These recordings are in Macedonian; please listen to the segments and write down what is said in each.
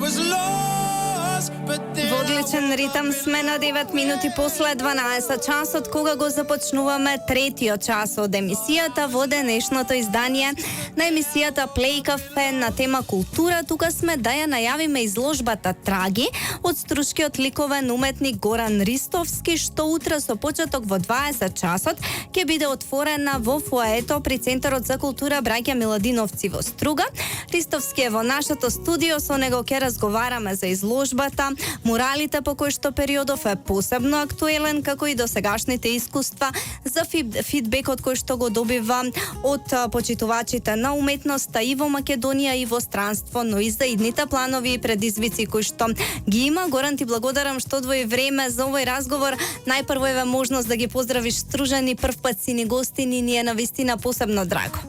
was lost, but then Во одличен ритам сме на 9 минути после 12 часот, кога го започнуваме третиот час од емисијата во денешното издание на емисијата Play Cafe на тема култура. Тука сме да ја најавиме изложбата Траги од струшкиот ликовен уметник Горан Ристовски, што утре со почеток во 20 часот ќе биде отворена во фоето при Центарот за култура Браќа Миладиновци во Струга. Ристовски е во нашето студио, со него ќе разговараме за изложбата, муралите по кои што периодов е посебно актуелен, како и досегашните искуства, за фидбекот кој што го добива од почитувачите на уметноста и во Македонија и во странство, но и за идните планови и предизвици кои што ги има. Горан, ти благодарам што одвои време за овој разговор. Најпрво еве можност да ги поздравиш стружани, прв пат си ни гостини, ни е навистина посебно драго.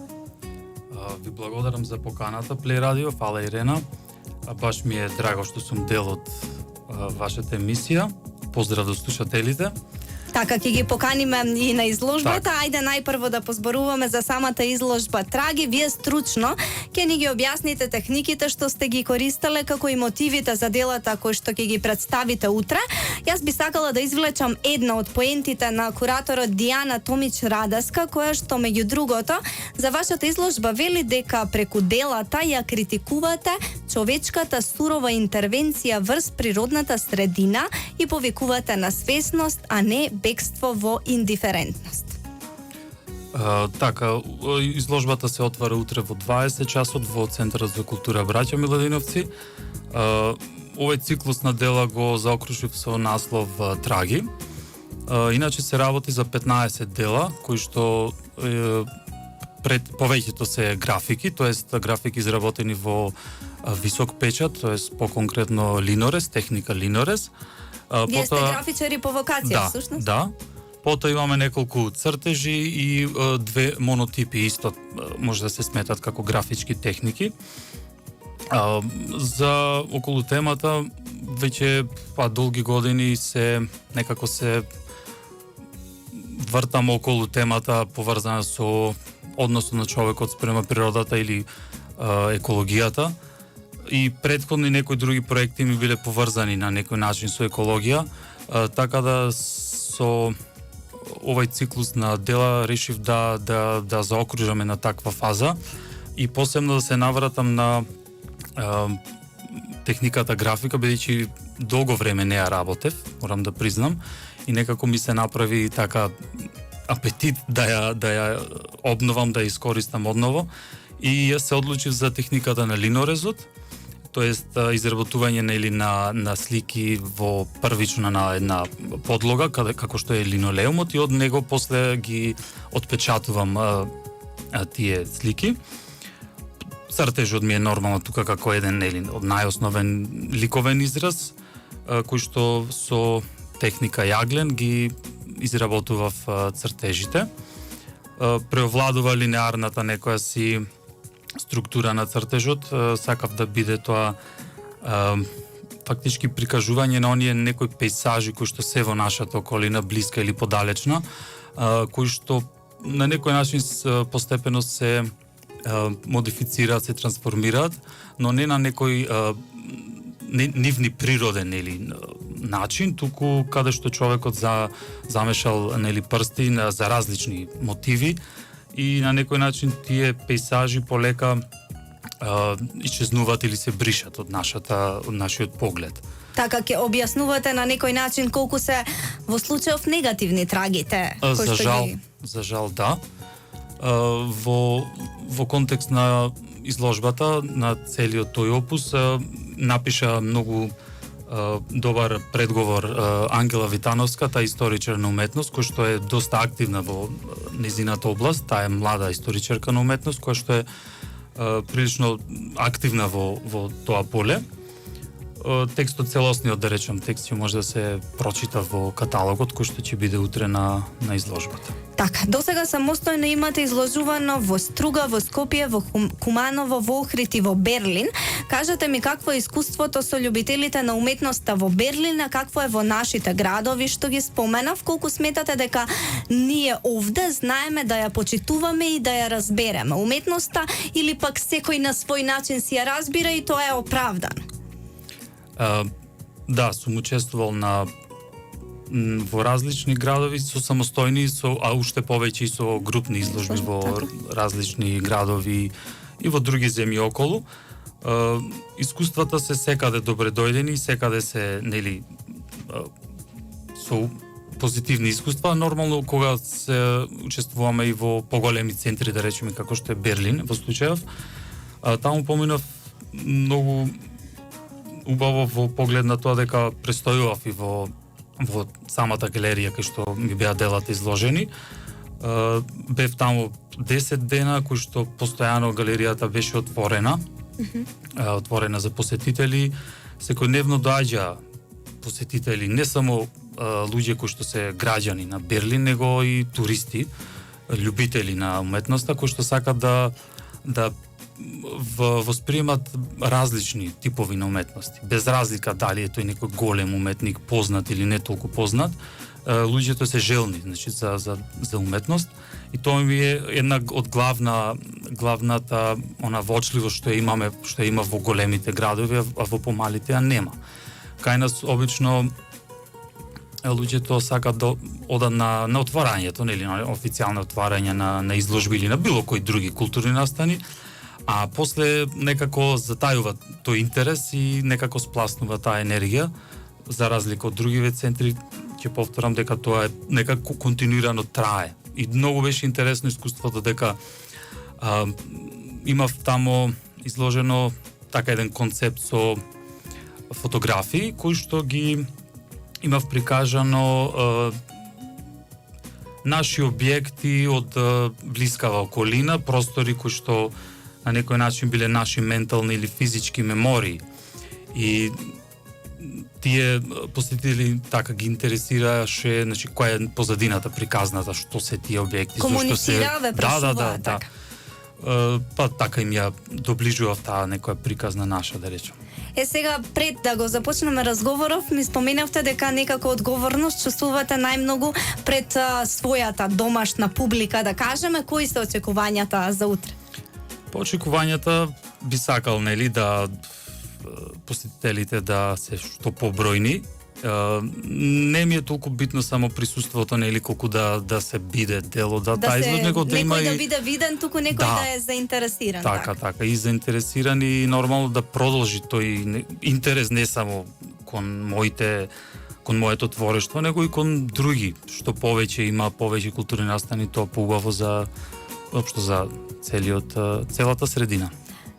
Ви благодарам за поканата, Плей Радио, фала Ирена. Баш ми е драго што сум дел од вашата емисија. Поздрав до слушателите. Така, ќе ги поканиме и на изложбата. Ајде најпрво да позборуваме за самата изложба Траги. Вие стручно ќе ни ги објасните техниките што сте ги користеле, како и мотивите за делата кои што ќе ги представите утре. Јас би сакала да извлечам една од поентите на кураторот Дијана Томич Радаска, која што меѓу другото за вашата изложба вели дека преку делата ја критикувате човечката сурова интервенција врз природната средина и повикувате на свесност, а не бегство во индиферентност. Така, изложбата се отвара утре во 20 часот во Центарот за култура Браќа Миладиновци. Овој циклус на дела го заокружив со наслов Траги. Иначе се работи за 15 дела, кои што повеќето се графики, тоест графики изработени во висок печат, тоест по-конкретно линорез, техника линорез. Вие сте графичари по вокација, всушност? Да. Потоа имаме неколку цртежи и две монотипи, исто може да се сметат како графички техники. За околу темата веќе долги години некако се вртам околу темата поврзана со односот на човекот спрема природата или екологијата. И претходни некои други проекти ми биле поврзани на некој начин со екологија, така да со овој циклус на дела решив да заокружаме на таква фаза и посебно да се навратам на техниката графика, бидејќи долго време не ја работев, морам да признам, и некако ми се направи така апетит да ја обновам, да ја искористам одново, и јас се одлучив за техниката на линорезот, тоест изработување на слики во првично на една подлога, како што е линолеумот, и од него после ги отпечатувам тие слики. Цртежот ми е нормално тука како еден од најосновен ликовен израз, кој што со техника јаглен ги изработував цртежите. Преовладува линеарната некоја си структура на цртежот, сакав да биде тоа фактички прикажување на оние некои пейзажи кои што се во нашата околина, блиска или подалечна, кои што на некој начин постепено се модифицираат, се трансформираат, но не на некој нивни природен начин, туку каде што човекот замешал прсти за различни мотиви, и на некој начин тие пейзажи полека исчезнуваат или се бришат од нашиот поглед. Така ќе објаснувате на некој начин колку се во случајов негативни трагите? За жал да. Во контекст на изложбата, на целиот тој опус, напиша многу добар предговор Ангела Витановска, таа историчар на уметност, која што е доста активна во незината област. Таа е млада историчарка на уметност, која што е прилично активна во тоа поле. Текстот целосниот, да речем, текст може да се прочита во каталогот кој што ќе биде утре на изложбата. Така, досега самостојно имате изложувано во Струга, во Скопје, во Куманово, во Охрид и во Берлин. Кажете ми какво е искуството со љубителите на уметноста во Берлин, а какво е во нашите градови, што ги споменав, колку сметате дека ние овде знаеме да ја почитуваме и да ја разбереме уметноста, или пак секој на свој начин си ја разбира и тоа е оправдано? Да, сум учествувал во различни градови со самостојни, а уште повеќе и со групни изложби во различни градови и во други земји околу. Искуствата се секаде добре дојдени, секаде се, нели, со позитивни искуства. Нормално кога се учествуваме и во поголеми центри, да речеме како што е Берлин во случајов, таму поминав многу убаво во поглед на тоа дека престојував и во самата галерија кај што ми беа делата изложени. Бев таму 10 дена, кој што постојано галеријата беше отворена. Отворена за посетители. Секојдневно доаѓа посетители, не само луѓе кои што се граѓани на Берлин, него и туристи, љубители на уметноста, кои што сакат да восприемат различни типови на уметности. Без разлика дали е тој некој голем уметник, познат или не толку познат, луѓето се желни, значи за уметност, и тоа ми е една од главната воочливост што има во големите градови, а во помалите нема. Кај нас обично луѓето сакат да одат на отварањето, нели, на официјално отварање на изложби или на било кои други културни настани, а после некако затајува тој интерес и некако спласнува таа енергија, за разлика од другиве центри. Ќе повторам дека тоа е некако континуирано трае. И многу беше интересно искуството дека имав тамо изложено така еден концепт со фотографии кои што ги имав прикажано наши објекти од блискава околина, простори кои што на некој начин биле наши ментални или физички мемории. И тие посетители така ги интересираше, значи која е позадината, приказната, што се тие објекти, зошто се прашува, така. Па така им ја доближував таа некоја приказна наша, да речем. Сега, пред да го започнеме разговоров, ми споменавте дека некако одговорност чувствувате најмногу пред својата домашна публика, да кажеме. Кои се очекувањата за утре? По очекувањата би сакал, нели, да посетителите да се што побројни. Не ми е толку битно само присуството, нели, колку да се биде дел од таа изложба, него да има некој да биде виден, туку некој да е заинтересиран. Така, и заинтересиран и нормално да продолжи тој интерес не само кон моето творештво, него и кон други, што повеќе има повеќе културни настани, тоа поубаво за општо за целата средина.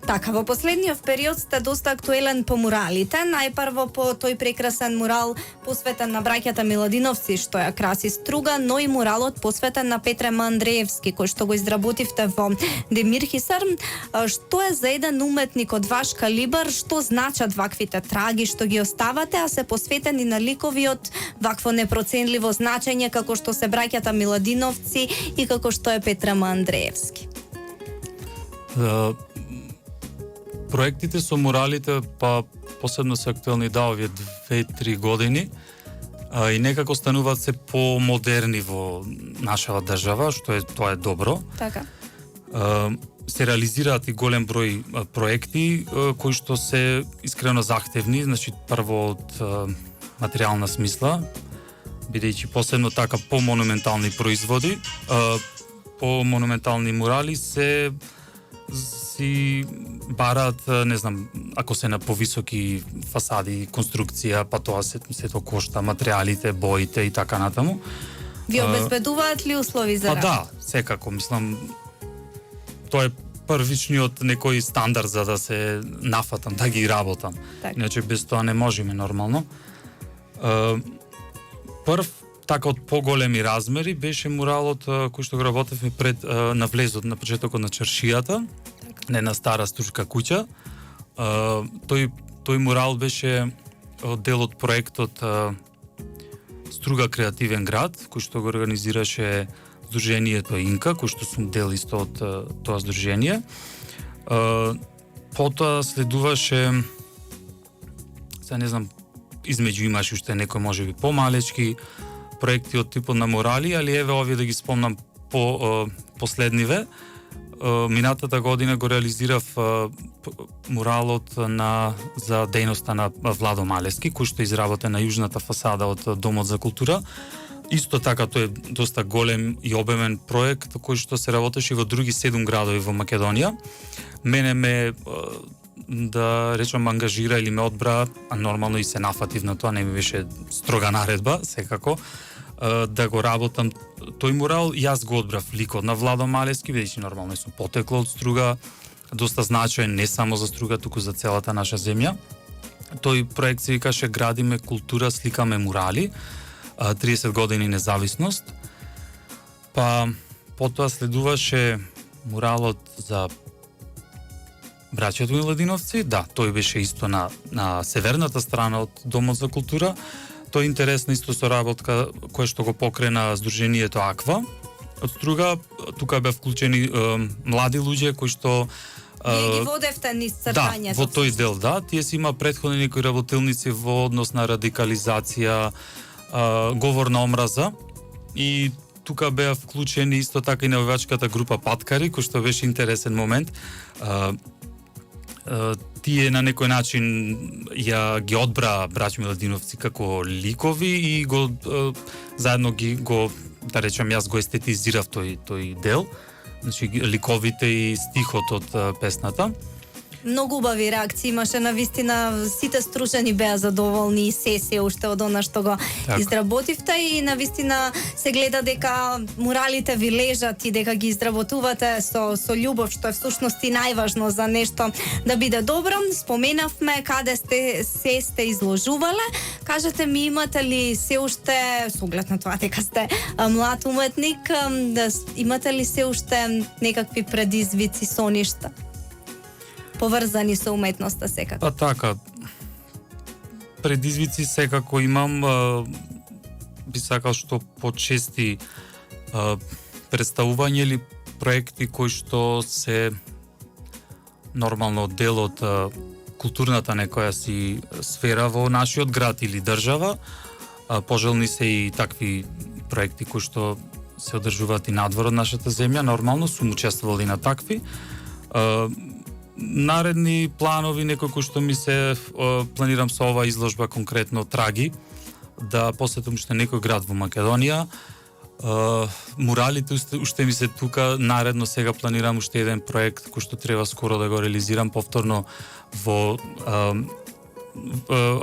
Така, во последниот период сте доста актуелен по муралите. Најпрво по тој прекрасен мурал посветен на браќата Миладиновци, што ја краси Струга, но и муралот посветен на Петре М. Андреевски, кој што го изработивте во Демирхисар. Што е за еден уметник од ваш калибар, што значат ваквите траги што ги оставате, а се посветени на ликови од вакво непроценливо значење како што се браќата Миладиновци и како што е Петре М. Андреевски? Проектите со муралите, па посебно се актуелни овие 2-3 години, и некако стануваат се помодерни во нашава држава, тоа е добро. Така. Се реализираат и голем број проекти кои што се искрено захтевни, значи прво од материјална смисла, бидејќи посебно така по монументални производи, по монументални мурали си бараат, не знам, ако се на повисоки фасади, конструкција, па тоа се тоа кошта, материјалите, боите и така натаму. Ви обезбедуваат ли услови за работа? Па да, секако, мислам, тоа е првичниот некој стандард за да се нафатам, да ги работам. Так. Иначе без тоа не можеме нормално. Прв, така од поголеми размери, беше муралот кој што го работевме пред на влезот, на почетокот на чаршијата, на една стара стужка куќа. Тој мурал беше дел од проектот Струга креативен град, кој што го организираше Сдруженијето Инка, кој што сум дел исто од тоа сдружение. Потоа следуваше, сега не знам, измеѓу имаше уште некој можеби помалечки проекти од типот на мурали, али еве овие да ги спомнам последниве. минатата година го реализирав муралот за дејноста на Владо Малевски, кој што е изработен на јужната фасада од Домот за култура. Исто така тој е доста голем и обемен проект кој што се работеше во други 7 градови во Македонија. Мене ме да речам ангажира или ме одбра, а нормално и се нафатив на тоа, не ми беше строга наредба, секако, да го работам тој мурал. Јас го одбрав ликот на Владо Малевски, бидејќи нормално сум потекло од Струга, доста значаен не само за Струга, туку за целата наша земја. Тој проект се викаше Градиме култура, сликаме мурали, 30 години независност. Па потоа следуваше муралот за браќето Миладиновци, да, тој беше исто на северната страна од Домот за култура. Тој е интересна исто соработка која што го покрена Сдруженијето Аква од Струга. Тука беа вклучени млади луѓе кои што Вие ги водевте низ цртањето. Да, во тој дел, да. Тие си има претходни некои работилници во однос на радикализација, говор на омраза, и тука беа вклучени исто така и навивачката група Паткари, кој што беше интересен момент. Тие на некој начин ги одбра браќа Миладиновци како ликови и го заедно го да речем јас го естетизирав тој дел, значи ликовите и стихот од песната. Многу убави реакции имаше, навистина сите струшени беа задоволни и се уште од она што го изработивте, и навистина се гледа дека муралите ви лежат и дека ги изработувате со љубов, што е всушност и најважно за нешто да биде добро. Споменавме каде сте изложувале. Кажете ми, имате ли се уште, со оглед на тоа дека сте млад уметник, имате ли се уште некакви предизвици, соништа поврзани со уметноста секако? Па така, предизвици секако имам, би сакал што почести представување или проекти кои што се нормално дел од културната некоја си сфера во нашиот град или држава. Пожелни се и такви проекти кои што се одржуваат и надвор од нашата земја. Нормално сум учествувал и на такви. Наредни планови, некои кои што ми се планирам со ова изложба конкретно Траги, да посетам уште некој град во Македонија. Муралите уште ми се тука, наредно сега планирам уште еден проект кој што треба скоро да го реализирам повторно во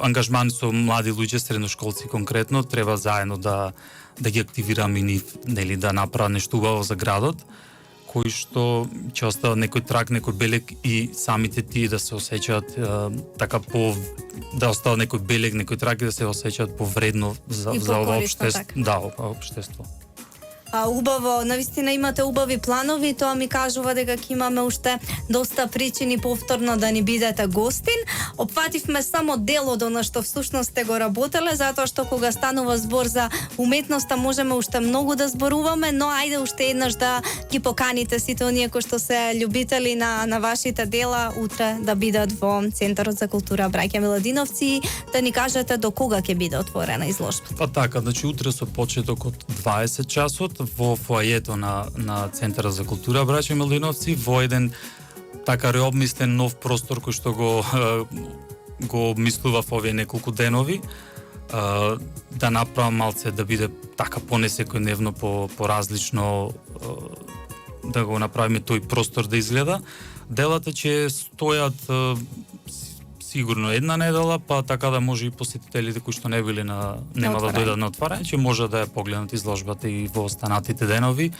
ангажман со млади луѓе, средношколци конкретно. Треба заедно да ги активирам и нив, нели, да направат нешто убаво за градот, кој што ќе остава некој трак, некој белег, и самите тие да се осеќаат така да остава некој белег, некој трак, и да се осеќаат повредно за ова општество. Да, ова општество. Убаво, навистина имате убави планови, тоа ми кажува дека ќе имаме уште доста причини повторно да ни бидете гостин. Опфативме само дел од она што всушност сте го работеле, затоа што кога станува збор за уметноста можеме уште многу да зборуваме, но ајде уште еднаш да ги поканите сите оние кои што се љубители на вашите дела утре да бидат во Центарот за култура Браќа Миладиновци, да ни кажете до кога ќе биде отворена изложбата. Па така, значи утре со почеток од 20 часот во фоајето на Центарот за култура Браќа Миладиновци, во еден така реобмислен нов простор кој што го обмислував овие неколку денови, да направам малце да биде така понесекојдневно, по-различно, да го направиме тој простор да изгледа. Делата ќе стојат сигурно една недела, па така да може и посетителите кои што не били нема да дојдат на отварање, ќе може да ја погледнат изложбата и во останатите денови,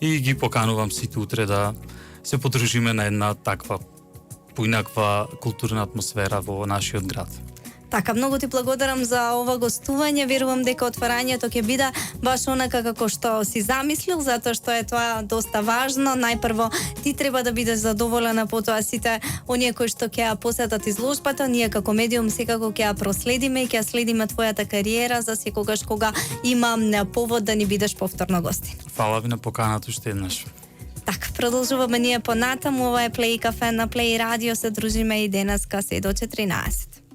и ги поканувам сите утре да се подружиме на една таква поинаква културна атмосфера во нашиот град. Така, многу ти благодарам за ова гостување. Верувам дека отварањето ќе биде баш онака како што си замислил, затоа што е тоа доста важно. Најпрво ти треба да бидеш задоволена, потоа сите оние кои што ќе ја посетат изложбата. Ние како медиум секако ќе ја проследиме и ќе ја следиме твојата кариера за секогаш кога има повод да ни бидеш повторно гостин. Фала ви на поканата уште еднаш. Така, продолжуваме ние понатаму. Ова е Плей Кафе на Плей Радио. Се дружиме и денеска се до 14.